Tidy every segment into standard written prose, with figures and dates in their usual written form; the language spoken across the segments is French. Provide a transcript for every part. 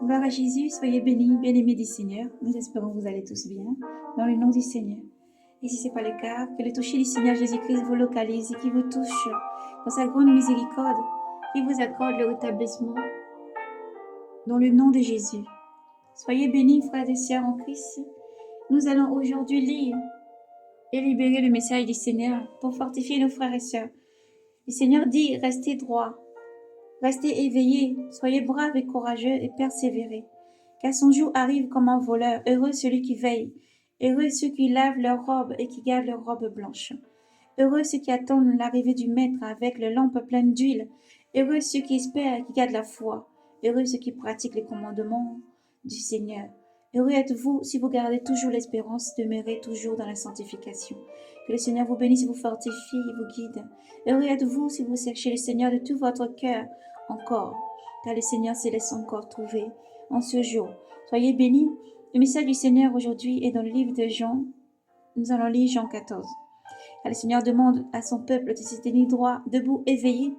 Gloire à Jésus, soyez bénis, bien-aimés du Seigneur. Nous espérons que vous allez tous bien, dans le nom du Seigneur. Et si ce n'est pas le cas, que le toucher du Seigneur Jésus-Christ vous localise et qui vous touche dans sa grande miséricorde, qui vous accorde le rétablissement, dans le nom de Jésus. Soyez bénis, frères et sœurs en Christ. Nous allons aujourd'hui lire et libérer le message du Seigneur pour fortifier nos frères et sœurs. Le Seigneur dit, restez droits, restez éveillés, soyez braves et courageux et persévérez. Car son jour arrive comme un voleur. Heureux celui qui veille. Heureux ceux qui lavent leurs robes et qui gardent leurs robes blanches. Heureux ceux qui attendent l'arrivée du Maître avec les lampes pleines d'huile. Heureux ceux qui espèrent et qui gardent la foi. Heureux ceux qui pratiquent les commandements du Seigneur. Heureux êtes-vous si vous gardez toujours l'espérance, demeurez toujours dans la sanctification. Que le Seigneur vous bénisse, vous fortifie et vous guide. Heureux êtes-vous si vous cherchez le Seigneur de tout votre cœur encore, car le Seigneur se laisse encore trouver en ce jour. Soyez bénis. Le message du Seigneur aujourd'hui est dans le livre de Jean. Nous allons lire Jean 14. Car le Seigneur demande à son peuple de se tenir droit, debout, éveillé,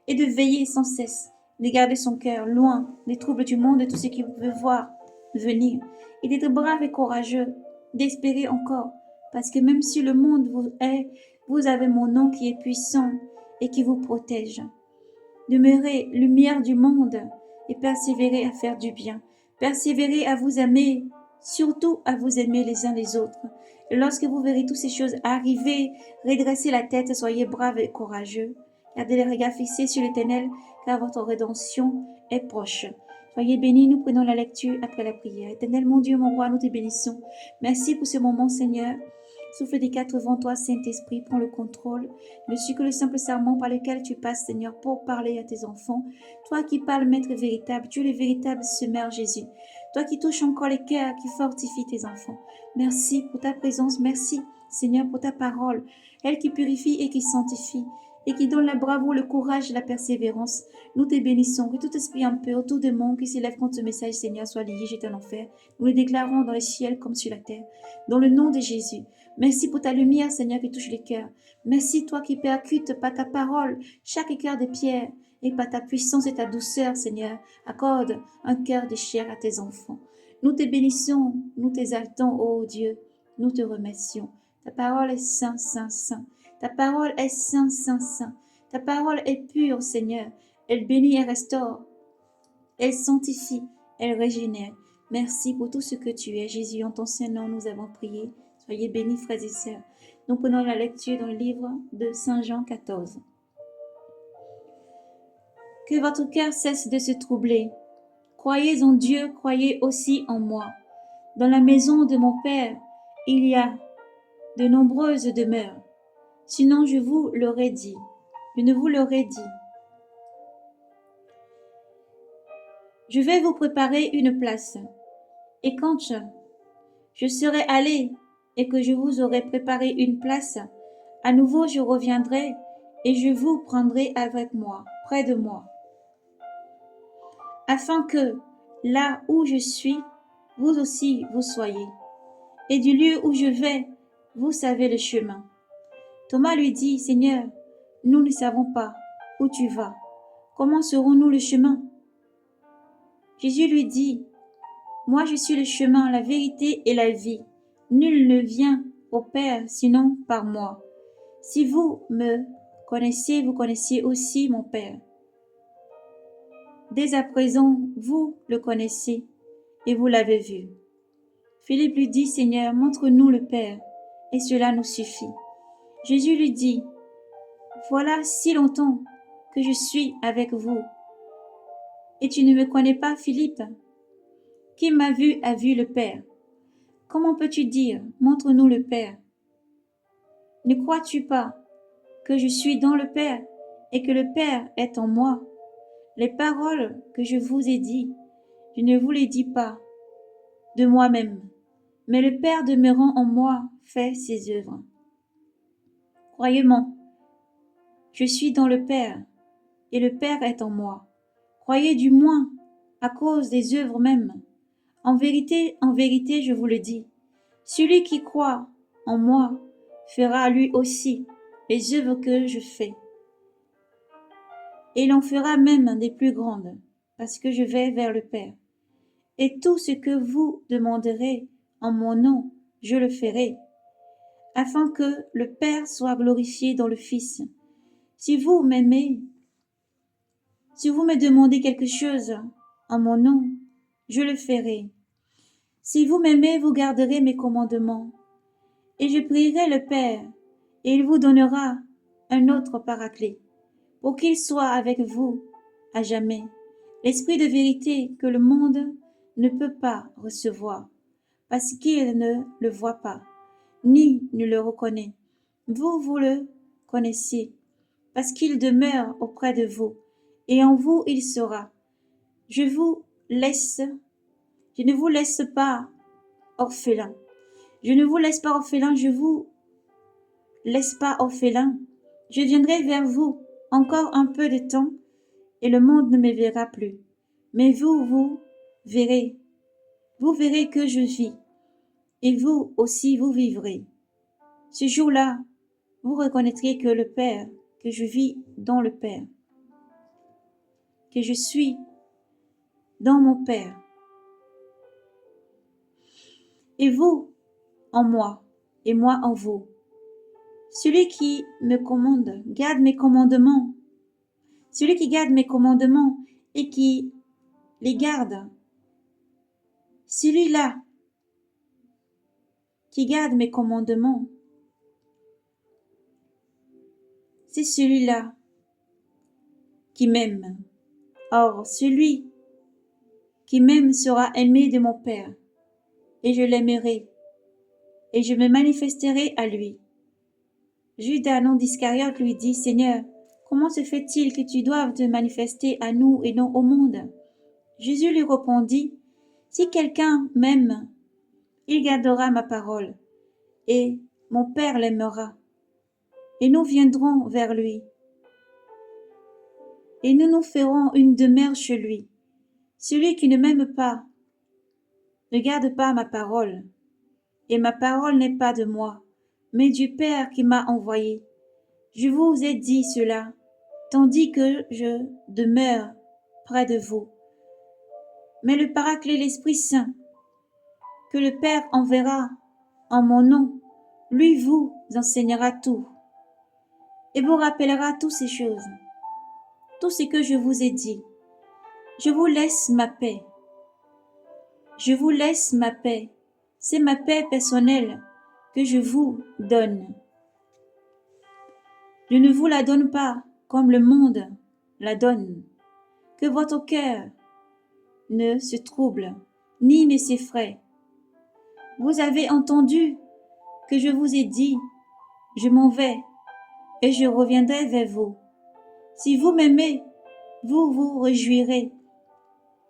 et de veiller sans cesse, de garder son cœur loin des troubles du monde, de tout ce qu'il peut voir venir, et d'être brave et courageux, d'espérer encore, parce que même si le monde vous est, vous avez mon nom qui est puissant et qui vous protège. Demeurez lumière du monde et persévérez à faire du bien. Persévérez à vous aimer, surtout à vous aimer les uns les autres. Et lorsque vous verrez toutes ces choses arriver, redressez la tête, soyez braves et courageux. Gardez les regards fixés sur l'Éternel, car votre rédemption est proche. Soyez bénis, nous prenons la lecture après la prière. Éternel, mon Dieu, mon roi, nous te bénissons. Merci pour ce moment, Seigneur. Souffle des quatre vents, toi, Saint-Esprit, prends le contrôle. Ne suis que le simple serment par lequel tu passes, Seigneur, pour parler à tes enfants. Toi qui parles, Maître véritable, tu es le véritable semeur Jésus. Toi qui touches encore les cœurs, qui fortifie tes enfants. Merci pour ta présence, merci, Seigneur, pour ta parole, elle qui purifie et qui sanctifie, et qui donne la bravoure, le courage et la persévérance. Nous te bénissons, que tout esprit impur, tout démon qui s'élève contre ce message, Seigneur, soit lié, jeté en enfer. Nous le déclarons dans les ciels comme sur la terre, dans le nom de Jésus. Merci pour ta lumière, Seigneur, qui touche les cœurs. Merci, toi qui percutes par ta parole chaque cœur de pierre, et par ta puissance et ta douceur, Seigneur, accorde un cœur de chair à tes enfants. Nous te bénissons, nous t'exaltons, ô Dieu, nous te remercions. Ta parole est saint, saint, saint. Ta parole est saint, saint, saint. Ta parole est pure, Seigneur. Elle bénit et restaure. Elle sanctifie, elle régénère. Merci pour tout ce que tu es. Jésus, en ton saint nom, nous avons prié. Soyez bénis, frères et sœurs. Nous prenons la lecture dans le livre de Saint Jean 14. Que votre cœur cesse de se troubler. Croyez en Dieu, croyez aussi en moi. Dans la maison de mon Père, il y a de nombreuses demeures. Sinon, je vous l'aurais dit. Je ne vous l'aurais dit. Je vais vous préparer une place. Et quand je serai allé et que je vous aurai préparé une place, à nouveau je reviendrai et je vous prendrai avec moi, près de moi, afin que, là où je suis, vous aussi vous soyez. Et du lieu où je vais, vous savez le chemin. Thomas lui dit, Seigneur, nous ne savons pas où tu vas. Comment saurons-nous le chemin? Jésus lui dit, moi je suis le chemin, la vérité et la vie. Nul ne vient au Père sinon par moi. Si vous me connaissez, vous connaissez aussi mon Père. Dès à présent, vous le connaissez et vous l'avez vu. Philippe lui dit, Seigneur, montre-nous le Père, et cela nous suffit. Jésus lui dit, voilà si longtemps que je suis avec vous, et tu ne me connais pas, Philippe? Qui m'a vu a vu le Père. Comment peux-tu dire, montre-nous le Père? Ne crois-tu pas que je suis dans le Père et que le Père est en moi? Les paroles que je vous ai dites, je ne vous les dis pas de moi-même, mais le Père demeurant en moi fait ses œuvres. Croyez-moi, je suis dans le Père et le Père est en moi. Croyez du moins à cause des œuvres mêmes. En vérité, je vous le dis, celui qui croit en moi fera lui aussi les œuvres que je fais. Et il en fera même des plus grandes, parce que je vais vers le Père. et tout ce que vous demanderez en mon nom, je le ferai, afin que le Père soit glorifié dans le Fils. Si vous m'aimez, si vous me demandez quelque chose en mon nom, je le ferai. Si vous m'aimez, vous garderez mes commandements. Et je prierai le Père, et il vous donnera un autre paraclet, pour qu'il soit avec vous à jamais, l'Esprit de vérité que le monde ne peut pas recevoir, parce qu'il ne le voit pas, ni ne le reconnaît. Vous, vous le connaissez, parce qu'il demeure auprès de vous, et en vous il sera. Je ne vous laisse pas orphelin. Je ne vous laisse pas orphelin, je vous laisse pas orphelin. Je viendrai vers vous encore un peu de temps, et le monde ne me verra plus. Mais vous verrez. Vous verrez que je vis, et vous aussi vous vivrez. Ce jour-là, vous reconnaîtrez que le Père, que je vis dans le Père, que je suis dans mon Père, et vous en moi, et moi en vous. Celui qui me commande garde mes commandements. Celui qui garde mes commandements et qui les garde, celui-là qui garde mes commandements, c'est celui-là qui m'aime. Or, celui qui m'aime sera aimé de mon Père, et je l'aimerai, et je me manifesterai à lui. Judas, nom d'Iscariote, lui dit, Seigneur, comment se fait-il que tu doives te manifester à nous et non au monde? Jésus lui répondit, si quelqu'un m'aime, il gardera ma parole, et mon Père l'aimera, et nous viendrons vers lui, et nous nous ferons une demeure chez lui. Celui qui ne m'aime pas ne garde pas ma parole, et ma parole n'est pas de moi, mais du Père qui m'a envoyé. Je vous ai dit cela, tandis que je demeure près de vous. Mais le Paraclet, l'Esprit Saint, que le Père enverra en mon nom, lui vous enseignera tout, et vous rappellera toutes ces choses, tout ce que je vous ai dit. Je vous laisse ma paix. Je vous laisse ma paix. C'est ma paix personnelle que je vous donne. Je ne vous la donne pas comme le monde la donne. Que votre cœur ne se trouble, ni ne s'effraie. Vous avez entendu que je vous ai dit, je m'en vais, et je reviendrai vers vous. Si vous m'aimez, vous vous réjouirez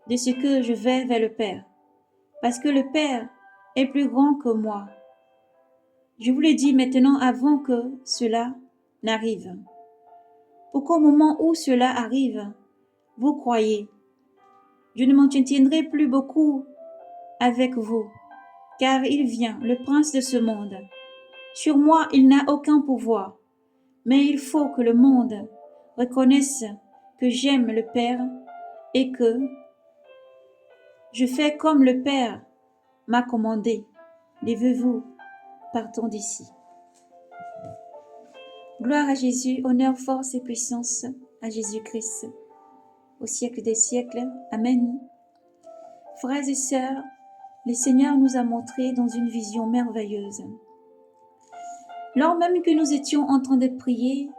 de ce que je vais vers le Père, parce que le Père est plus grand que moi. Je vous le dis maintenant avant que cela n'arrive, pour qu'au moment où cela arrive, vous croyez. Je ne m'entretiendrai plus beaucoup avec vous, car il vient, le prince de ce monde. Sur moi, il n'a aucun pouvoir, mais il faut que le monde reconnaisse que j'aime le Père et que je fais comme le Père m'a commandé. Levez-vous, partons d'ici. Gloire à Jésus, honneur, force et puissance à Jésus-Christ, au siècle des siècles. Amen. Frères et sœurs, le Seigneur nous a montré dans une vision merveilleuse. Lors même que nous étions en train de prier,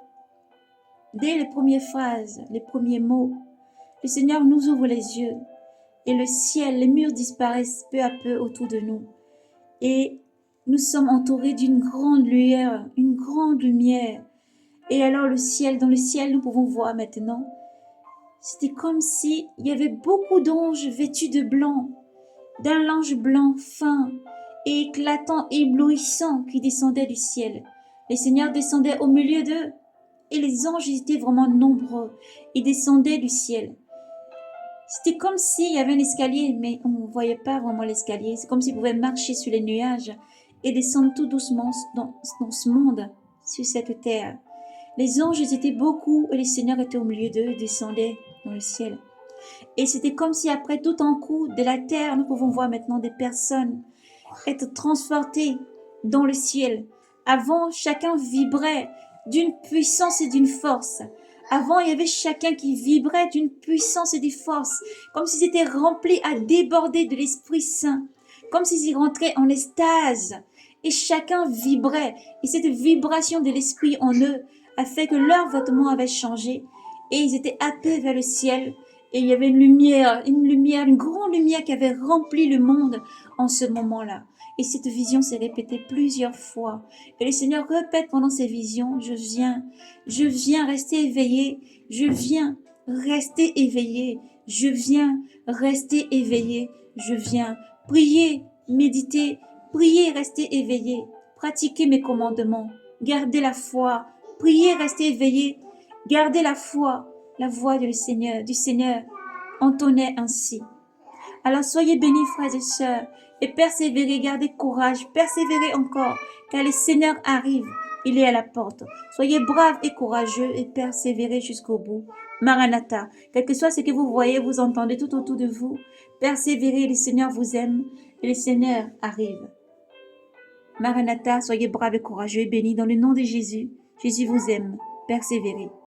dès les premières phrases, les premiers mots, le Seigneur nous ouvre les yeux et le ciel, les murs disparaissent peu à peu autour de nous. Et nous sommes entourés d'une grande lueur, une grande lumière. Et alors dans le ciel, nous pouvons voir maintenant, c'était comme s'il y avait beaucoup d'anges vêtus de blanc, d'un linge blanc fin et éclatant, éblouissant qui descendait du ciel. Le Seigneur descendait au milieu d'eux et les anges étaient vraiment nombreux. Ils descendaient du ciel. C'était comme s'il y avait un escalier, mais on ne voyait pas vraiment l'escalier. C'est comme s'ils pouvaient marcher sur les nuages et descendre tout doucement dans ce monde, sur cette terre. Les anges étaient beaucoup et le Seigneur était au milieu d'eux, descendait dans le ciel. Et c'était comme si après tout un coup de la terre, nous pouvons voir maintenant des personnes être transportées dans le ciel. Avant, chacun vibrait d'une puissance et d'une force. Avant, il y avait chacun qui vibrait d'une puissance et d'une force, comme s'ils étaient remplis à déborder de l'Esprit Saint, comme s'ils rentraient en extase. Et chacun vibrait. Et cette vibration de l'Esprit en eux a fait que leurs vêtements avaient changé. Et ils étaient happés vers le ciel. Et il y avait une lumière, une grande lumière qui avait rempli le monde en ce moment-là. Et cette vision s'est répétée plusieurs fois. Et le Seigneur répète pendant ces visions, je viens rester éveillé, je viens rester éveillé, je viens rester éveillé, je viens prier, méditer, prier, rester éveillé, pratiquer mes commandements, garder la foi, prier, rester éveillé, garder la foi, la voix du Seigneur entonnait ainsi. Alors soyez bénis, frères et sœurs, et persévérez, gardez courage, persévérez encore, car le Seigneur arrive, il est à la porte. Soyez braves et courageux et persévérez jusqu'au bout. Maranatha, quel que soit ce que vous voyez, vous entendez tout autour de vous, persévérez, le Seigneur vous aime et le Seigneur arrive. Maranatha, soyez braves et courageux et bénis dans le nom de Jésus. Jésus vous aime, persévérez.